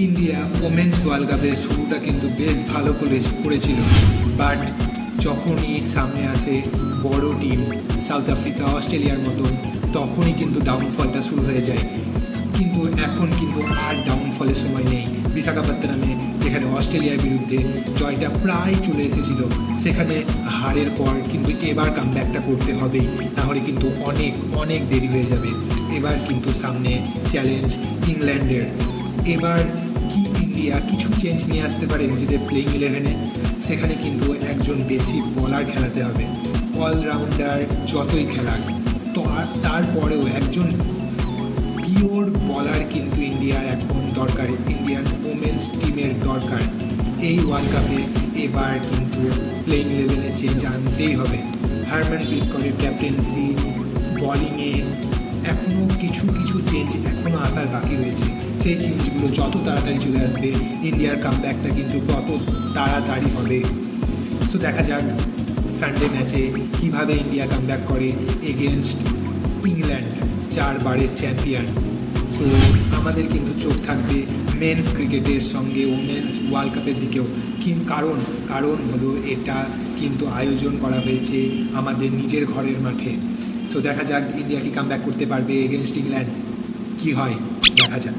India women's world কাপের শুরুটা কিন্তু বেশ ভালো করেছিল, বাট যখনই সামনে আসে বড় টিম সাউথ আফ্রিকা, অস্ট্রেলিয়ার মতন, তখনই কিন্তু ডাউনফলটা শুরু হয়ে যায়। কিন্তু এখন কিন্তু আর ডাউনফলের সময় নেই। বিশাখাপত্তনমে যেখানে অস্ট্রেলিয়ার বিরুদ্ধে জয়টা প্রায় চলে এসেছিল, সেখানে হারের পর কিন্তু এবার কামব্যাকটা করতে হবেই, নাহলে কিন্তু অনেক অনেক দেরি হয়ে যাবে। এবার কিন্তু সামনে চ্যালেঞ্জ ইংল্যান্ডের। এবার কি ইন্ডিয়া কিছু চেঞ্জ নিয়ে আসতে পারে নিজেদের প্লেইং 11-এ? সেখানে কিন্তু একজন বেশি বলার খেলাতে হবে। অলরাউন্ডার যতই খেলাক, তো তারপরেও একজন পিওর বলার কিন্তু ইন্ডিয়ার এখন দরকার, ইন্ডিয়ান ওমেন্স টিমের দরকার। এই ওয়ার্ল্ড কাপে এবার কিন্তু প্লেইং 11-এ চেঞ্জ আনতেই হবে। হারমানপ্রীত কৌরের ক্যাপ্টেন্সি, বলিংয়ে এখনও কিছু কিছু চেঞ্জ এখনও আসার বাকি রয়েছে। সেই চেঞ্জগুলো যত তাড়াতাড়ি চলে আসবে, ইন্ডিয়ার কামব্যাকটা কিন্তু তত তাড়াতাড়ি হবে। সো দেখা যাক সানডে ম্যাচে কীভাবে ইন্ডিয়া কামব্যাক করে এগেনস্ট ইংল্যান্ড, 4 বারের চ্যাম্পিয়ন। সো আমাদের কিন্তু চোখ থাকবে মেন্স ক্রিকেটের সঙ্গে ওমেন্স ওয়ার্ল্ড কাপের দিকেও। কারণ হলো এটা কিন্তু আয়োজন করা হয়েছে আমাদের নিজের ঘরের মাঠে। সো দেখা যাক ইন্ডিয়া কি কামব্যাক করতে পারবে এগেনস্ট ইংল্যান্ড, কী হয় দেখা যাক।